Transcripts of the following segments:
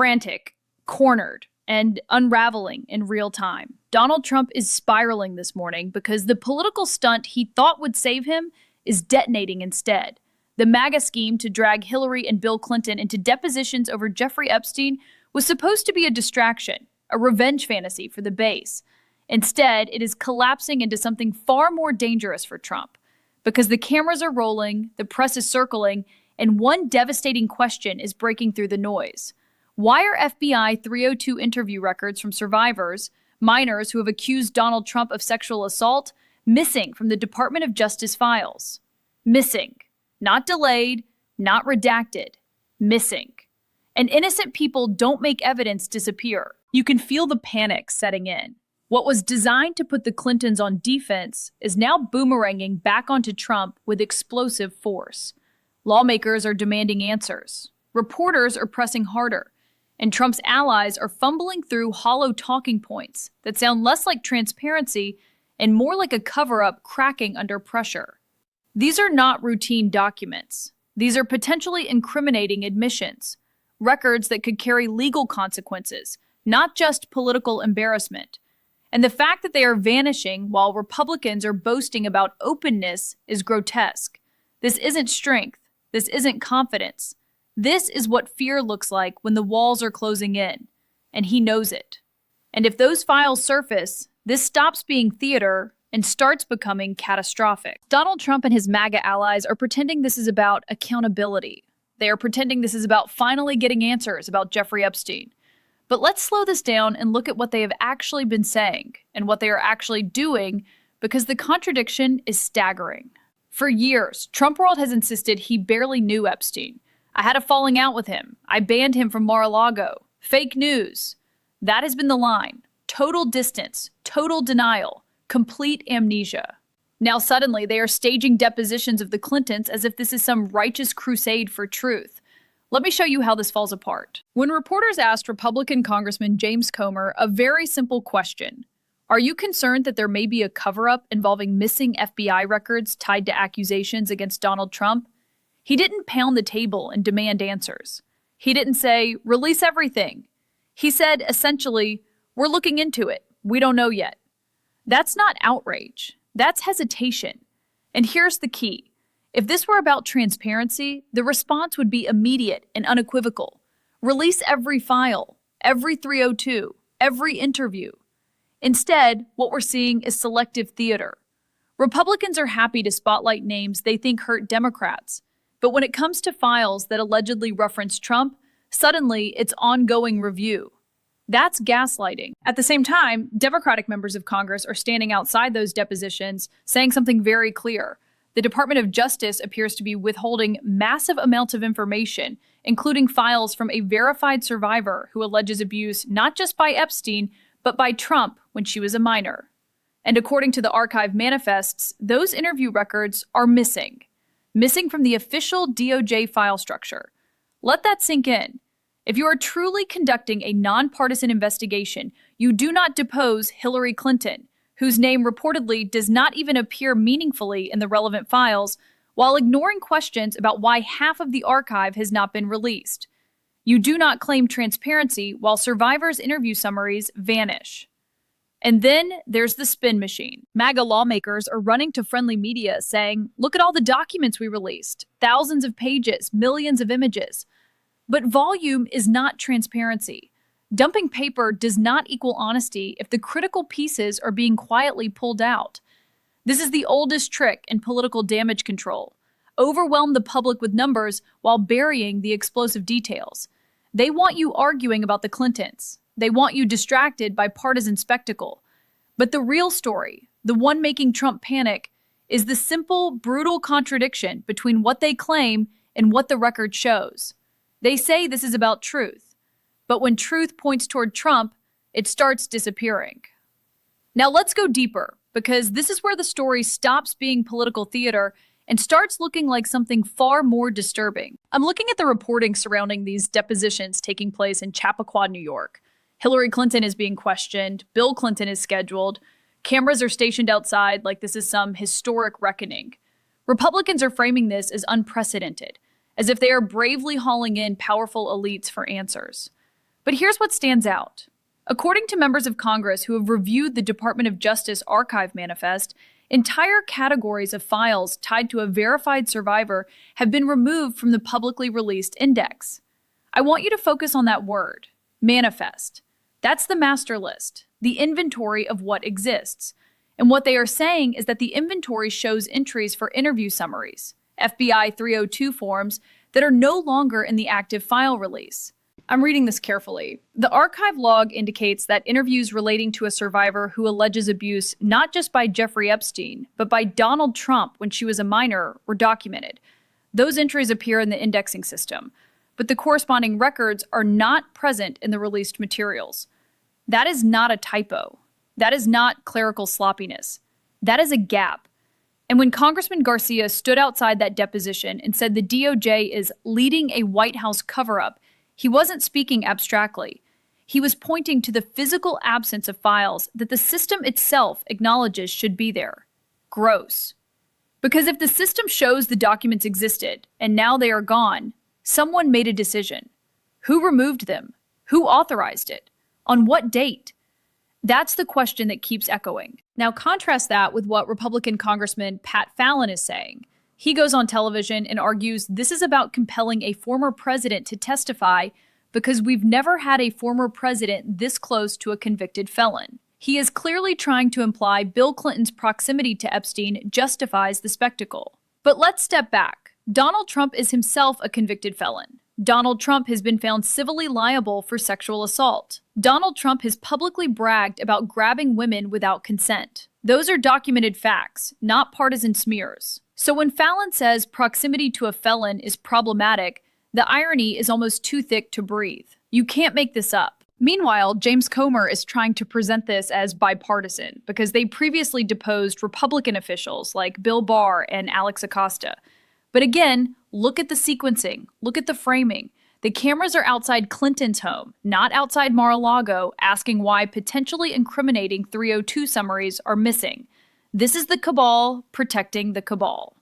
Frantic, cornered, and unraveling in real time. Donald Trump is spiraling this morning because the political stunt he thought would save him is detonating instead. The MAGA scheme to drag Hillary and Bill Clinton into depositions over Jeffrey Epstein was supposed to be a distraction, a revenge fantasy for the base. Instead, it is collapsing into something far more dangerous for Trump, because the cameras are rolling, the press is circling, and one devastating question is breaking through the noise. Why are FBI 302 interview records from survivors, minors who have accused Donald Trump of sexual assault, missing from the Department of Justice files? Missing. Not delayed, not redacted. Missing. And innocent people don't make evidence disappear. You can feel the panic setting in. What was designed to put the Clintons on defense is now boomeranging back onto Trump with explosive force. Lawmakers are demanding answers. Reporters are pressing harder. And Trump's allies are fumbling through hollow talking points that sound less like transparency and more like a cover-up cracking under pressure. These are not routine documents. These are potentially incriminating admissions, records that could carry legal consequences, not just political embarrassment. And the fact that they are vanishing while Republicans are boasting about openness is grotesque. This isn't strength. This isn't confidence. This is what fear looks like when the walls are closing in, and he knows it. And if those files surface, this stops being theater and starts becoming catastrophic. Donald Trump and his MAGA allies are pretending this is about accountability. They are pretending this is about finally getting answers about Jeffrey Epstein. But let's slow this down and look at what they have actually been saying and what they are actually doing, because the contradiction is staggering. For years, Trump World has insisted he barely knew Epstein. I had a falling out with him. I banned him from Mar-a-Lago. Fake news. That has been the line. Total distance, total denial, complete amnesia. Now suddenly they are staging depositions of the Clintons as if this is some righteous crusade for truth. Let me show you how this falls apart. When reporters asked Republican Congressman James Comer a very simple question, are you concerned that there may be a cover-up involving missing FBI records tied to accusations against Donald Trump? He didn't pound the table and demand answers. He didn't say, release everything. He said, essentially, we're looking into it. We don't know yet. That's not outrage. That's hesitation. And here's the key. If this were about transparency, the response would be immediate and unequivocal. Release every file, every 302, every interview. Instead, what we're seeing is selective theater. Republicans are happy to spotlight names they think hurt Democrats. But when it comes to files that allegedly reference Trump, suddenly it's ongoing review. That's gaslighting. At the same time, Democratic members of Congress are standing outside those depositions, saying something very clear. The Department of Justice appears to be withholding massive amounts of information, including files from a verified survivor who alleges abuse not just by Epstein, but by Trump when she was a minor. And according to the archive manifests, those interview records are missing. Missing from the official DOJ file structure. Let that sink in. If you are truly conducting a nonpartisan investigation, you do not depose Hillary Clinton, whose name reportedly does not even appear meaningfully in the relevant files, while ignoring questions about why half of the archive has not been released. You do not claim transparency while survivors' interview summaries vanish. And then there's the spin machine. MAGA lawmakers are running to friendly media saying, look at all the documents we released, thousands of pages, millions of images. But volume is not transparency. Dumping paper does not equal honesty if the critical pieces are being quietly pulled out. This is the oldest trick in political damage control. Overwhelm the public with numbers while burying the explosive details. They want you arguing about the Clintons. They want you distracted by partisan spectacle. But the real story, the one making Trump panic, is the simple, brutal contradiction between what they claim and what the record shows. They say this is about truth, but when truth points toward Trump, it starts disappearing. Now let's go deeper, because this is where the story stops being political theater and starts looking like something far more disturbing. I'm looking at the reporting surrounding these depositions taking place in Chappaqua, New York. Hillary Clinton is being questioned. Bill Clinton is scheduled. Cameras are stationed outside like this is some historic reckoning. Republicans are framing this as unprecedented, as if they are bravely hauling in powerful elites for answers. But here's what stands out. According to members of Congress who have reviewed the Department of Justice archive manifest, entire categories of files tied to a verified survivor have been removed from the publicly released index. I want you to focus on that word, manifest. That's the master list, the inventory of what exists. And what they are saying is that the inventory shows entries for interview summaries, FBI 302 forms that are no longer in the active file release. I'm reading this carefully. The archive log indicates that interviews relating to a survivor who alleges abuse not just by Jeffrey Epstein, but by Donald Trump when she was a minor were documented. Those entries appear in the indexing system, but the corresponding records are not present in the released materials. That is not a typo. That is not clerical sloppiness. That is a gap. And when Congressman Garcia stood outside that deposition and said the DOJ is leading a White House cover-up, he wasn't speaking abstractly. He was pointing to the physical absence of files that the system itself acknowledges should be there. Gross. Because if the system shows the documents existed and now they are gone, someone made a decision. Who removed them? Who authorized it? On what date? That's the question that keeps echoing. Now contrast that with what Republican Congressman Pat Fallon is saying. He goes on television and argues this is about compelling a former president to testify because we've never had a former president this close to a convicted felon. He is clearly trying to imply Bill Clinton's proximity to Epstein justifies the spectacle. But let's step back. Donald Trump is himself a convicted felon. Donald Trump has been found civilly liable for sexual assault. Donald Trump has publicly bragged about grabbing women without consent. Those are documented facts, not partisan smears. So when Fallon says proximity to a felon is problematic, the irony is almost too thick to breathe. You can't make this up. Meanwhile, James Comer is trying to present this as bipartisan because they previously deposed Republican officials like Bill Barr and Alex Acosta. But again, look at the sequencing, look at the framing. The cameras are outside Clinton's home, not outside Mar-a-Lago, asking why potentially incriminating 302 summaries are missing. This is the cabal protecting the cabal.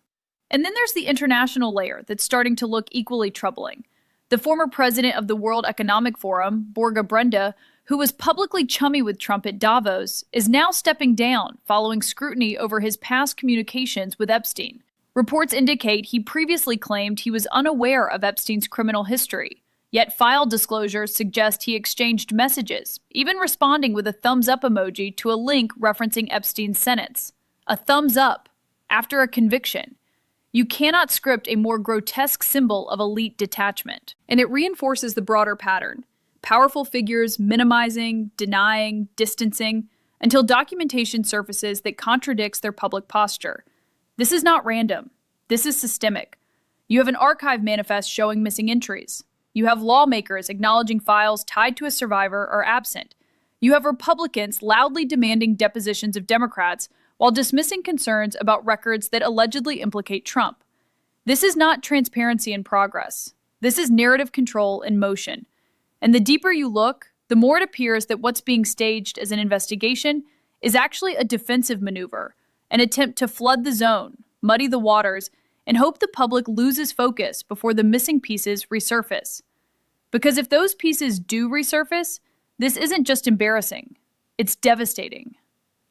And then there's the international layer that's starting to look equally troubling. The former president of the World Economic Forum, Borge Brende, who was publicly chummy with Trump at Davos, is now stepping down following scrutiny over his past communications with Epstein. Reports indicate he previously claimed he was unaware of Epstein's criminal history, yet file disclosures suggest he exchanged messages, even responding with a thumbs-up emoji to a link referencing Epstein's sentence. A thumbs up after a conviction. You cannot script a more grotesque symbol of elite detachment. And it reinforces the broader pattern. Powerful figures minimizing, denying, distancing, until documentation surfaces that contradicts their public posture. This is not random. This is systemic. You have an archive manifest showing missing entries. You have lawmakers acknowledging files tied to a survivor are absent. You have Republicans loudly demanding depositions of Democrats while dismissing concerns about records that allegedly implicate Trump. This is not transparency in progress. This is narrative control in motion. And the deeper you look, the more it appears that what's being staged as an investigation is actually a defensive maneuver, an attempt to flood the zone, muddy the waters, and hope the public loses focus before the missing pieces resurface. Because if those pieces do resurface, this isn't just embarrassing, it's devastating.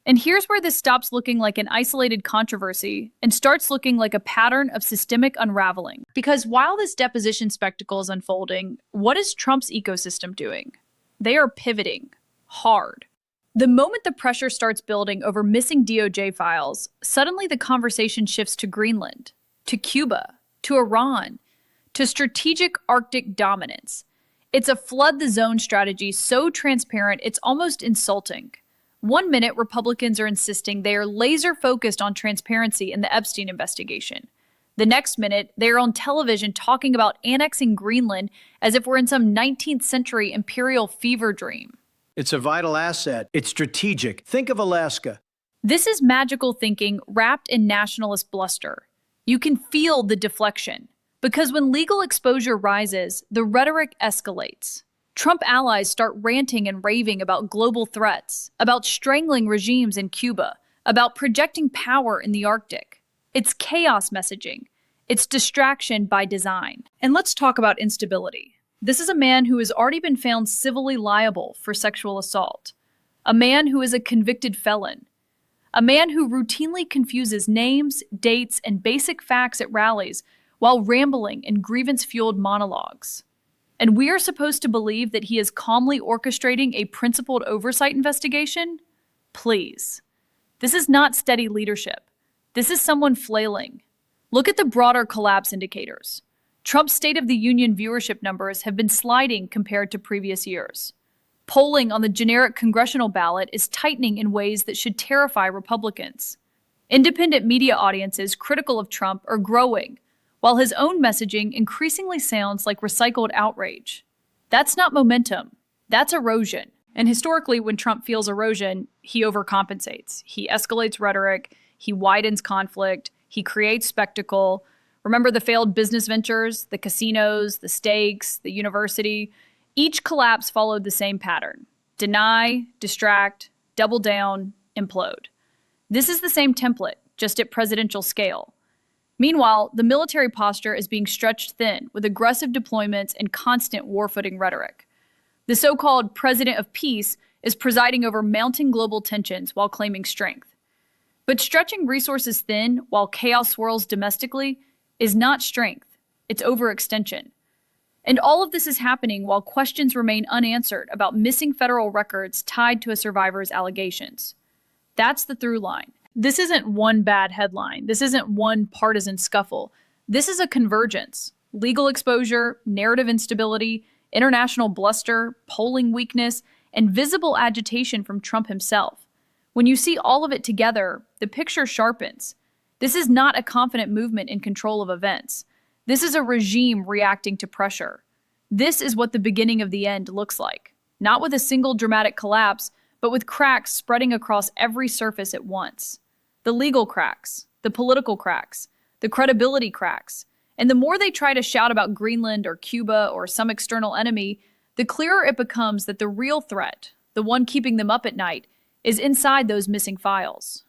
And here's where this stops looking like an isolated controversy and starts looking like a pattern of systemic unraveling. Because while this deposition spectacle is unfolding, what is Trump's ecosystem doing? They are pivoting hard. The moment the pressure starts building over missing DOJ files, suddenly the conversation shifts to Greenland, to Cuba, to Iran, to strategic Arctic dominance. It's a flood the zone strategy so transparent it's almost insulting. One minute, Republicans are insisting they are laser focused on transparency in the Epstein investigation. The next minute, they are on television talking about annexing Greenland as if we're in some 19th century imperial fever dream. It's a vital asset. It's strategic. Think of Alaska. This is magical thinking wrapped in nationalist bluster. You can feel the deflection. Because when legal exposure rises, the rhetoric escalates. Trump allies start ranting and raving about global threats, about strangling regimes in Cuba, about projecting power in the Arctic. It's chaos messaging. It's distraction by design. And let's talk about instability. This is a man who has already been found civilly liable for sexual assault, a man who is a convicted felon, a man who routinely confuses names, dates, and basic facts at rallies while rambling in grievance-fueled monologues. And we are supposed to believe that he is calmly orchestrating a principled oversight investigation? Please. This is not steady leadership. This is someone flailing. Look at the broader collapse indicators. Trump's State of the Union viewership numbers have been sliding compared to previous years. Polling on the generic congressional ballot is tightening in ways that should terrify Republicans. Independent media audiences critical of Trump are growing, while his own messaging increasingly sounds like recycled outrage. That's not momentum. That's erosion. And historically, when Trump feels erosion, he overcompensates. He escalates rhetoric, he widens conflict, he creates spectacle. Remember the failed business ventures, the casinos, the stakes, the university? Each collapse followed the same pattern. Deny, distract, double down, implode. This is the same template, just at presidential scale. Meanwhile, the military posture is being stretched thin with aggressive deployments and constant war-footing rhetoric. The so-called president of peace is presiding over mounting global tensions while claiming strength. But stretching resources thin while chaos swirls domestically is not strength, it's overextension. And all of this is happening while questions remain unanswered about missing federal records tied to a survivor's allegations. That's the through line. This isn't one bad headline. This isn't one partisan scuffle. This is a convergence. Legal exposure, narrative instability, international bluster, polling weakness, and visible agitation from Trump himself. When you see all of it together, the picture sharpens. This is not a confident movement in control of events. This is a regime reacting to pressure. This is what the beginning of the end looks like. Not with a single dramatic collapse, but with cracks spreading across every surface at once. The legal cracks, the political cracks, the credibility cracks. And the more they try to shout about Greenland or Cuba or some external enemy, the clearer it becomes that the real threat, the one keeping them up at night, is inside those missing files.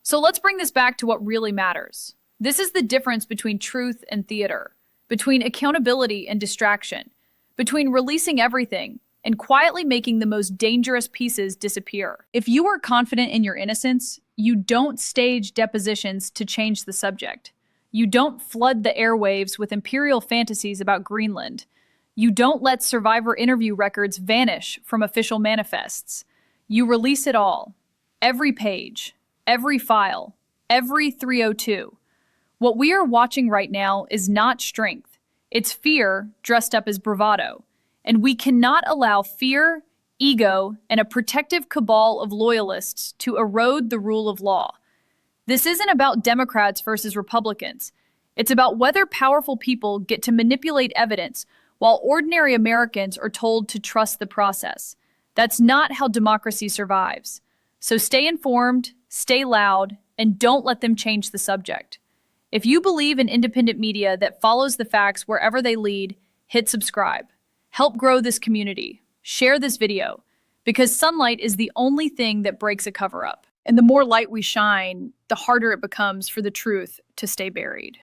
So let's bring this back to what really matters. This is the difference between truth and theater, between accountability and distraction, between releasing everything and quietly making the most dangerous pieces disappear. If you are confident in your innocence, you don't stage depositions to change the subject. You don't flood the airwaves with imperial fantasies about Greenland. You don't let survivor interview records vanish from official manifests. You release it all. Every page, every file, every 302. What we are watching right now is not strength. It's fear dressed up as bravado. And we cannot allow fear, ego, and a protective cabal of loyalists to erode the rule of law. This isn't about Democrats versus Republicans. It's about whether powerful people get to manipulate evidence while ordinary Americans are told to trust the process. That's not how democracy survives. So stay informed, stay loud, and don't let them change the subject. If you believe in independent media that follows the facts wherever they lead, hit subscribe. Help grow this community. Share this video, because sunlight is the only thing that breaks a cover-up. And the more light we shine, the harder it becomes for the truth to stay buried.